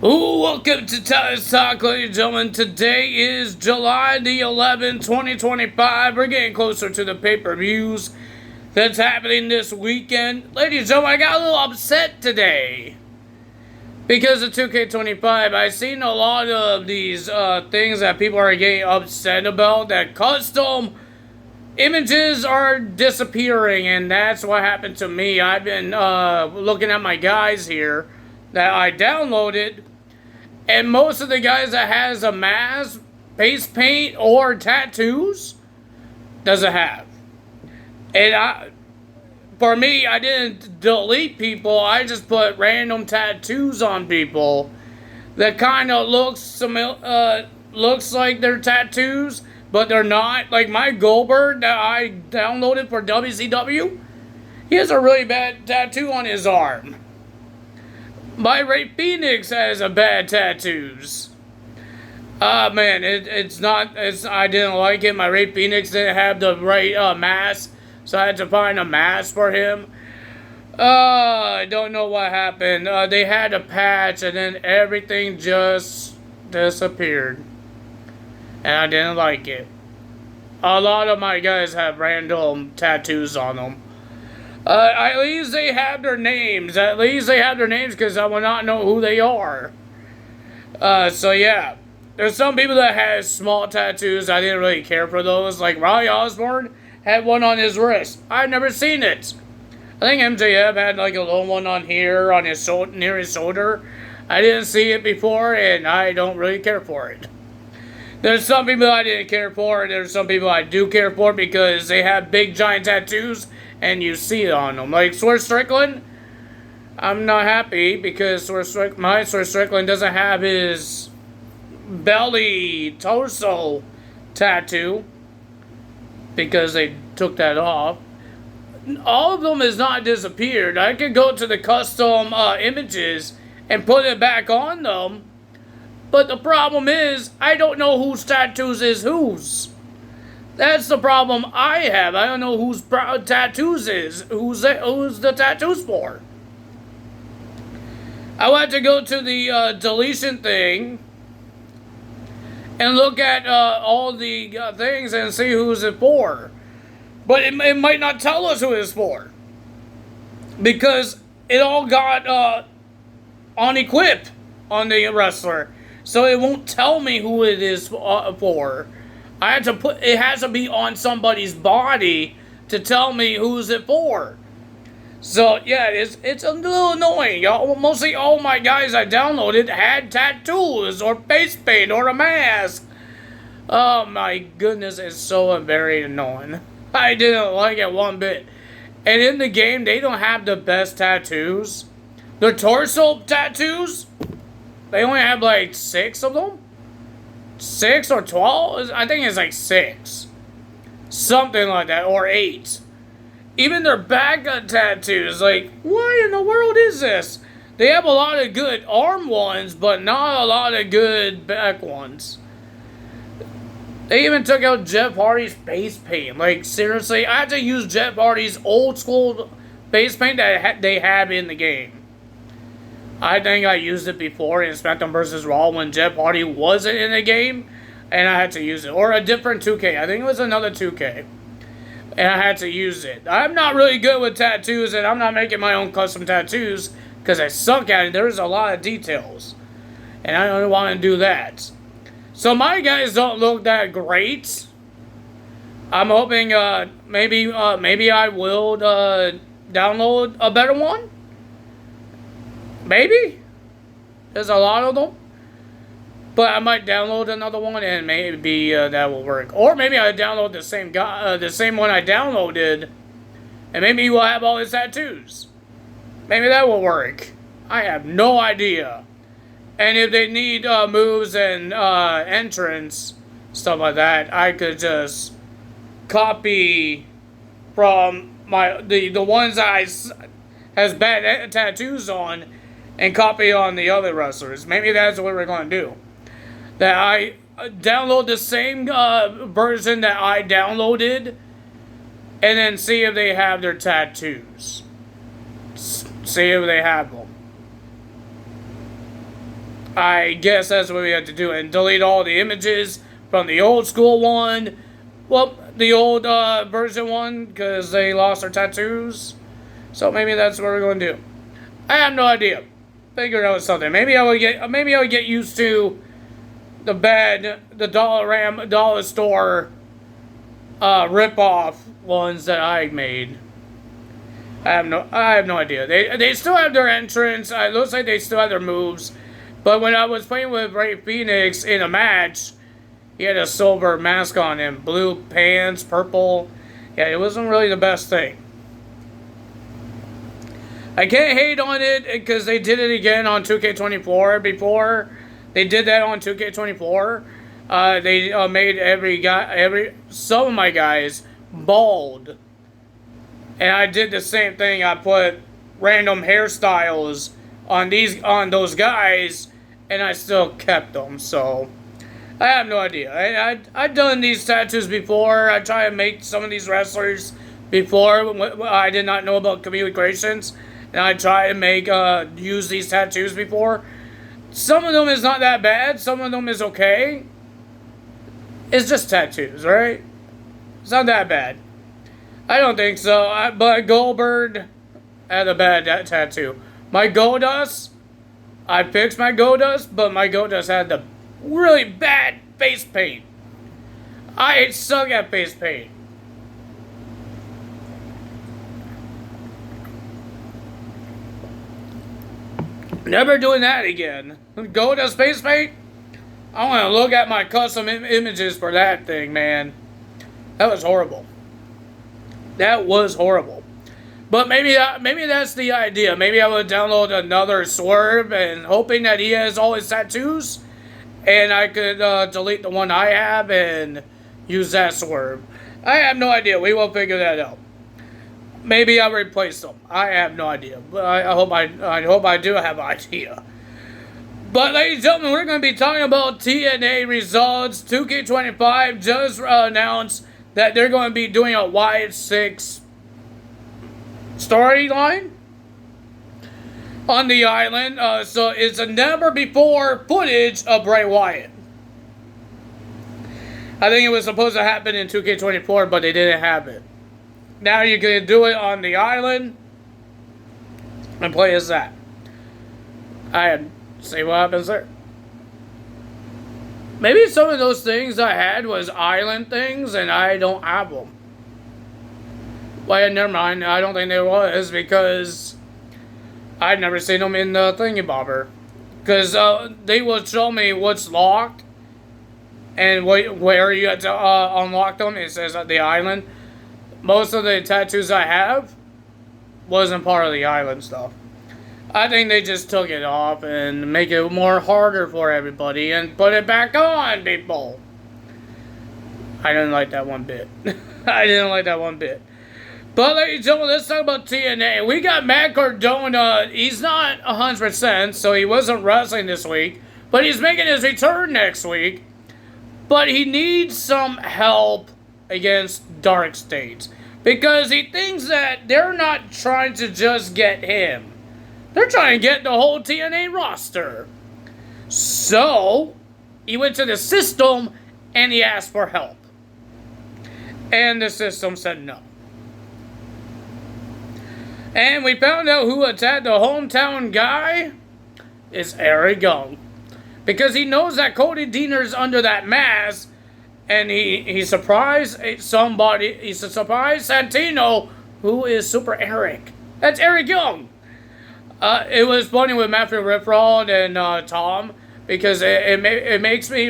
Welcome to Tyler's Talk, ladies and gentlemen. Today is July the 11th, 2025. We're getting closer to the pay-per-views that's happening this weekend. Ladies and gentlemen, I got a little upset today because of 2K25. I've seen a lot of these things that people are getting upset about, that custom images are disappearing, and that's what happened to me. I've been looking at my guys here that I downloaded, and most of the guys that has a mask, face paint, or tattoos doesn't have. And for me, I didn't delete people. I just put random tattoos on people that kind of looks like they're tattoos, but they're not. Like my Goldberg that I downloaded for WCW, he has a really bad tattoo on his arm. My Ray Phoenix has a bad tattoos. Man, I didn't like it. My Ray Phoenix didn't have the right mask, so I had to find a mask for him. I don't know what happened. They had a patch, and then everything just disappeared. And I didn't like it. A lot of my guys have random tattoos on them. At least they have their names. Because I will not know who they are. So yeah. There's some people that have small tattoos. I didn't really care for those. Like Ronnie Osborne had one on his wrist. I've never seen it. I think MJF had like a little one on here, on his near his shoulder. I didn't see it before, and I don't really care for it. There's some people I didn't care for, and there's some people I do care for because they have big giant tattoos and you see it on them. Like Swerve Strickland, I'm not happy because my Swerve Strickland doesn't have his belly torso tattoo because they took that off. All of them is not disappeared. I could go to the custom images and put it back on them. But the problem is, I don't know whose tattoos is whose. That's the problem I have. I don't know whose tattoos is. Who's the tattoos for? I want to go to the deletion thing and look at all the things and see who's it for. But it might not tell us who it's for. Because it all got unequipped on the wrestler. So it won't tell me who it is for. It has to be on somebody's body to tell me who's it for. So yeah, it's a little annoying. Mostly all my guys I downloaded had tattoos or face paint or a mask. Oh my goodness, it's so very annoying. I didn't like it one bit. And in the game, they don't have the best tattoos. Their torso tattoos, they only have like 6 of them. 6 or 12? I think it's like 6. Something like that, or 8. Even their back tattoos, like, what in the world is this? They have a lot of good arm ones, but not a lot of good back ones. They even took out Jeff Hardy's face paint. Like, seriously, I had to use Jeff Hardy's old school face paint that they have in the game. I think I used it before in SmackDown vs. Raw when Jeff Hardy wasn't in the game, and I had to use it. Or a different 2K. I think it was another 2K. And I had to use it. I'm not really good with tattoos, and I'm not making my own custom tattoos because I suck at it. There's a lot of details. And I don't want to do that. So my guys don't look that great. I'm hoping maybe I will download a better one. Maybe. There's a lot of them. But I might download another one and maybe that will work. Or maybe I download the same one I downloaded, and maybe he will have all his tattoos. Maybe that will work. I have no idea. And if they need moves and entrance, stuff like that, I could just copy from the ones that I has bad tattoos on, and copy on the other wrestlers. Maybe that's what we're going to do. That I download the same version that I downloaded, and then see if they have their tattoos. See if they have them. I guess that's what we have to do, and delete all the images from the old school one. Well, the old version one, because they lost their tattoos. So maybe that's what we're going to do. I have no idea. Figure out something. Maybe I would get used to the dollar store rip-off ones that I made. I have no idea. They still have their entrance. It looks like they still have their moves. But when I was playing with Ray Phoenix in a match, he had a silver mask on him, blue pants, purple. Yeah, it wasn't really the best thing. I can't hate on it because they did it again on 2K24 before. They did that on 2K24. They made some of my guys bald. And I did the same thing. I put random hairstyles on those guys, and I still kept them. So I have no idea. I've done these tattoos before. I tried to make some of these wrestlers before. I did not know about communications, and I tried to make use these tattoos before. Some of them is not that bad. Some of them is okay. It's just tattoos, right? It's not that bad. I don't think so. But Goldberg had a bad tattoo. My Goldust, I fixed my Goldust, but my Goldust had the really bad face paint. I suck at face paint. Never doing that again. Goldust face paint? I want to look at my custom images for that thing, man. That was horrible. That was horrible. But maybe that's the idea. Maybe I would download another Swerve and hoping that he has all his tattoos. And I could delete the one I have and use that Swerve. I have no idea. We will figure that out. Maybe I'll replace them. I have no idea. But I hope I do have an idea. But ladies and gentlemen, we're going to be talking about TNA results. 2K25 just announced that they're going to be doing a Wyatt 6 storyline on the island. So it's a never before footage of Bray Wyatt. I think it was supposed to happen in 2K24, but they didn't have it. Now you can do it on the island and play as that. See what happens there. Maybe some of those things I had was island things, and I don't have them. Well, never mind. I don't think there was, because I've never seen them in the thingy-bobber. Because they will show me what's locked, and where you have to unlock them. It says the island. Most of the tattoos I have wasn't part of the island stuff. I think they just took it off and make it more harder for everybody and put it back on, people. I didn't like that one bit. I didn't like that one bit. But ladies and gentlemen, let's talk about TNA. We got Matt Cardona. He's not 100%, so he wasn't wrestling this week. But he's making his return next week. But he needs some help against Dark State. Because he thinks that they're not trying to just get him. They're trying to get the whole TNA roster. So, he went to the system and he asked for help. And the system said no. And we found out who attacked the hometown guy is Eric Young. Because he knows that Cody Deaner's under that mask. And he surprised somebody. He's surprised Santino, who is Super Eric. That's Eric Young. It was funny with Matthew Ripford and Tom, because it makes me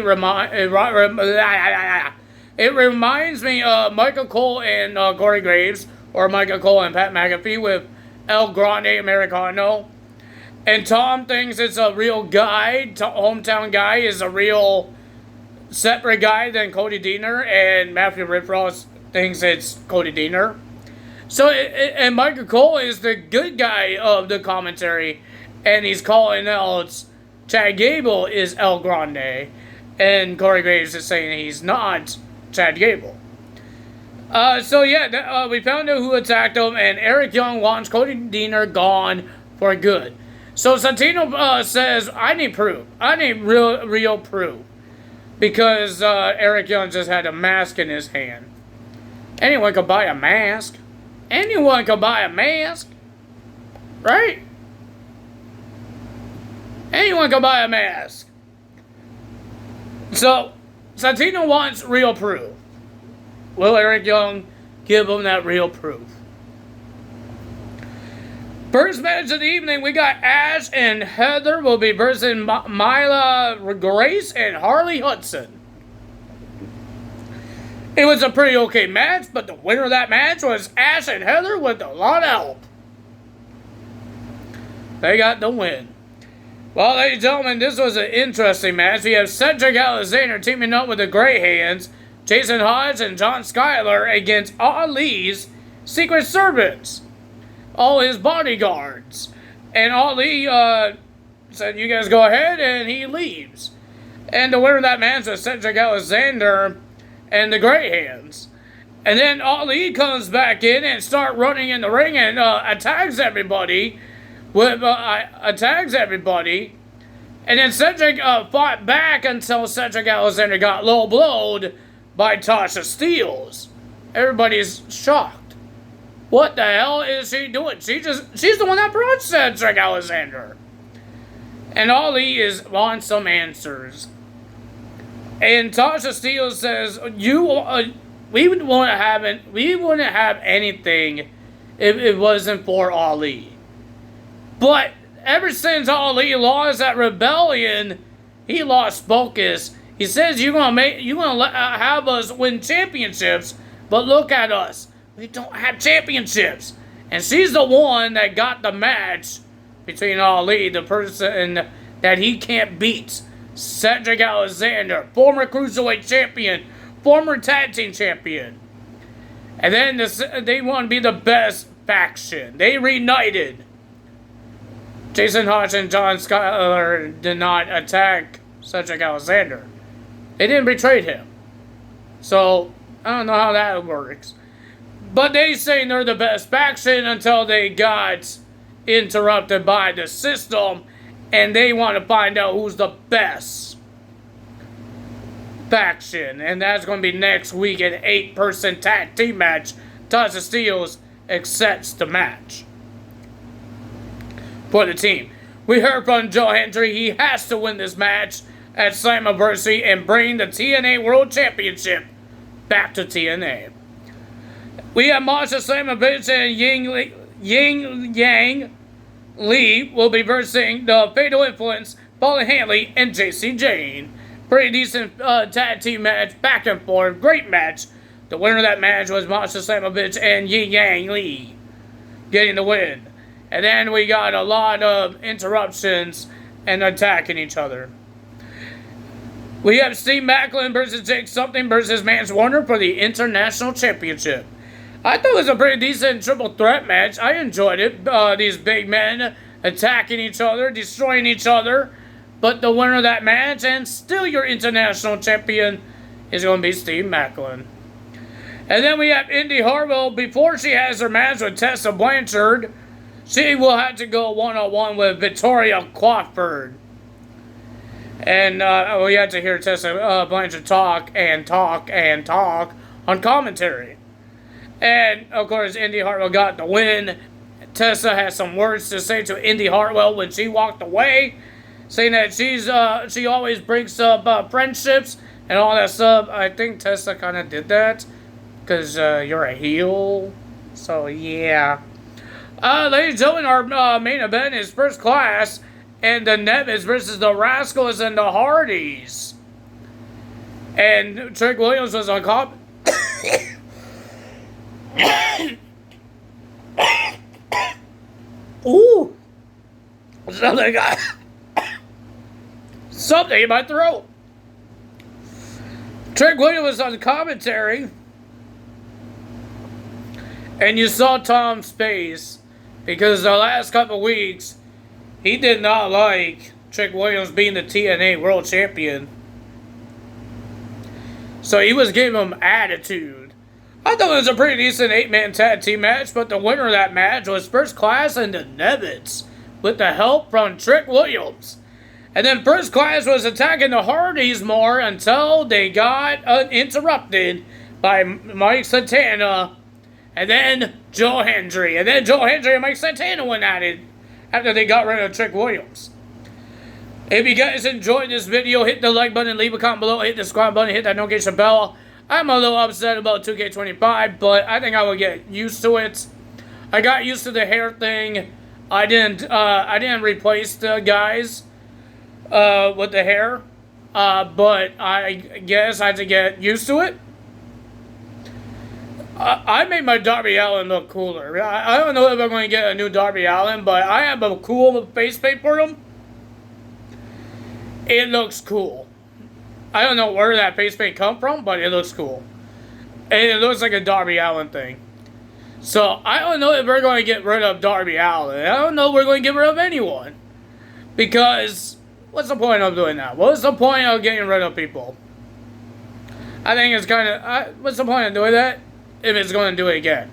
it reminds me of Michael Cole and Corey Graves, or Michael Cole and Pat McAfee with El Grande Americano. And Tom thinks it's a real guy. Hometown guy is a real separate guy than Cody Deaner, and Matthew Ripford thinks it's Cody Deaner. So, and Michael Cole is the good guy of the commentary, and he's calling out Chad Gable is El Grande, and Corey Graves is saying he's not Chad Gable. So yeah, we found out who attacked him, and Eric Young wants Cody Deaner gone for good. So Santino says, I need proof. I need real proof. Because Eric Young just had a mask in his hand. Anyone could buy a mask. Anyone could buy a mask. Right? Anyone could buy a mask. So, Santino wants real proof. Will Eric Young give him that real proof? First match of the evening, we got Ash and Heather will be versus Myla Grace and Harley Hudson. It was a pretty okay match, but the winner of that match was Ash and Heather with a lot of help. They got the win. Well, ladies and gentlemen, this was an interesting match. We have Cedric Alexander teaming up with the Grey Hands, Jason Hodge and John Schuyler against Ali's Secret Servants, all his bodyguards. And Ali said, you guys go ahead, and he leaves. And the winner of that match was Cedric Alexander and the Grey Hands. And then Ali comes back in and start running in the ring and attacks everybody. Attacks everybody. And then Cedric fought back until Cedric Alexander got low blowed by Tasha Steelz. Everybody's shocked. What the hell is she doing? She's the one that brought Cedric Alexander. And Ali wants some answers. And Tasha Steelz says, we wouldn't have anything if it wasn't for Ali. But ever since Ali lost that rebellion, he lost focus. He says you're gonna have us win championships, but look at us. We don't have championships. And she's the one that got the match between Ali, the person that he can't beat. Cedric Alexander, former Cruiserweight champion, former tag team champion. And then they want to be the best faction. They reunited. Jason Hodge and John Schuyler did not attack Cedric Alexander. They didn't betray him. So, I don't know how that works. But they say they're the best faction until they got interrupted by the system. And they want to find out who's the best faction. And that's going to be next week, an 8-person tag team match. Tasha Steelz accepts the match for the team. We heard from Joe Hendry. He has to win this match at Slammiversary and bring the TNA World Championship back to TNA. We have Masha Slamovich and Ying Yang Lee will be versing the Fatal Influence, Paula Hanley, and JC Jane. Pretty decent tag team match, back and forth, great match. The winner of that match was Masha Slamovich and Ying Yang Lee getting the win. And then we got a lot of interruptions and attacking each other. We have Steve Macklin versus Jake Something versus Mance Warner for the International Championship. I thought it was a pretty decent triple threat match. I enjoyed it. These big men attacking each other, destroying each other. But the winner of that match, and still your international champion, is going to be Steve Macklin. And then we have Indy Hartwell. Before she has her match with Tessa Blanchard, she will have to go one-on-one with Victoria Crawford. And we had to hear Tessa Blanchard talk on commentary. And, of course, Indy Hartwell got the win. Tessa had some words to say to Indy Hartwell when she walked away, saying that she always brings up friendships and all that stuff. I think Tessa kind of did that because you're a heel. So, yeah. Ladies and gentlemen, our main event is First Class and the Nevins versus the Rascals and the Hardys. And Trick Williams was on commentary. Ooh, something in my throat. Trick Williams was on commentary, and you saw Tom's face because the last couple weeks he did not like Trick Williams being the TNA World Champion, so he was giving him attitude. I thought it was a pretty decent 8-man tag team match, but the winner of that match was First Class and the Nevins with the help from Trick Williams. And then First Class was attacking the Hardys more until they got interrupted by Mike Santana and then Joe Hendry. And then Joe Hendry and Mike Santana went at it after they got rid of Trick Williams. If you guys enjoyed this video, hit the like button, leave a comment below, hit the subscribe button, hit that notification bell. I'm a little upset about 2K25, but I think I will get used to it. I got used to the hair thing. I didn't replace the guys with the hair, but I guess I had to get used to it. I made my Darby Allin look cooler. I don't know if I'm going to get a new Darby Allin, but I have a cool face paint for him. It looks cool. I don't know where that face paint come from, but it looks cool. And it looks like a Darby Allin thing. So, I don't know if we're going to get rid of Darby Allin. I don't know if we're going to get rid of anyone. Because, what's the point of doing that? What's the point of getting rid of people? I think it's kind of... what's the point of doing that if it's going to do it again?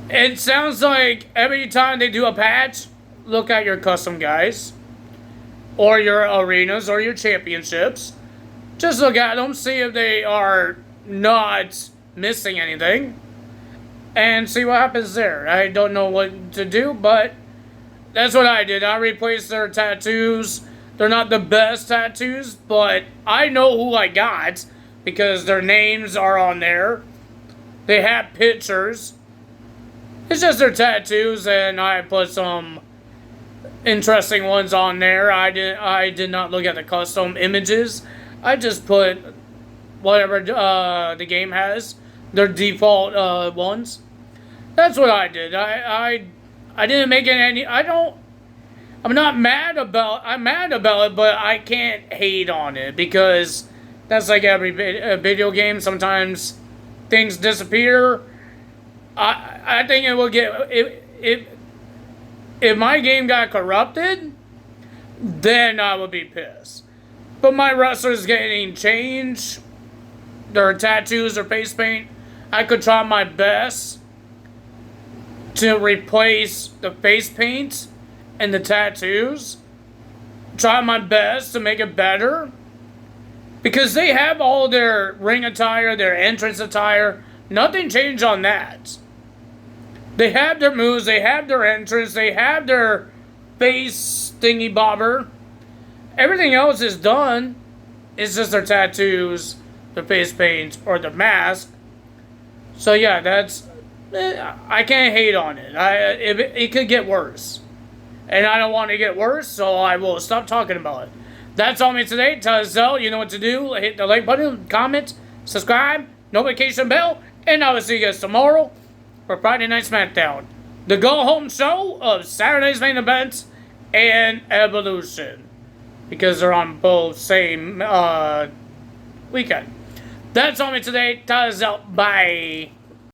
It sounds like every time they do a patch, look at your custom guys. Or your arenas, or your championships. Just look at them, see if they are not missing anything. And see what happens there. I don't know what to do, but that's what I did. I replaced their tattoos. They're not the best tattoos, but I know who I got. Because their names are on there. They have pictures. It's just their tattoos, and I put some interesting ones on there. I did not look at the custom images. I just put whatever the game has, their default ones. That's what I did. I didn't make it any. I'm not mad about. I'm mad about it, but I can't hate on it because that's like every video game. Sometimes things disappear. I think it will get if my game got corrupted, then I would be pissed. But my wrestlers getting changed, their tattoos or face paint, I could try my best to replace the face paint and the tattoos. Try my best to make it better. Because they have all their ring attire, their entrance attire. Nothing changed on that. They have their moves, they have their entrance, they have their face thingy bobber. Everything else is done. It's just their tattoos, their face paint, or their mask. So yeah, that's... I can't hate on it. It could get worse. And I don't want to get worse, so I will stop talking about it. That's all me today. Tell us so. You know what to do. Hit the like button, comment, subscribe, notification bell, and I will see you guys tomorrow for Friday Night SmackDown, the go-home show of Saturday's main event and Evolution, because they're on both same weekend. That's all me today. Tell us out. Bye.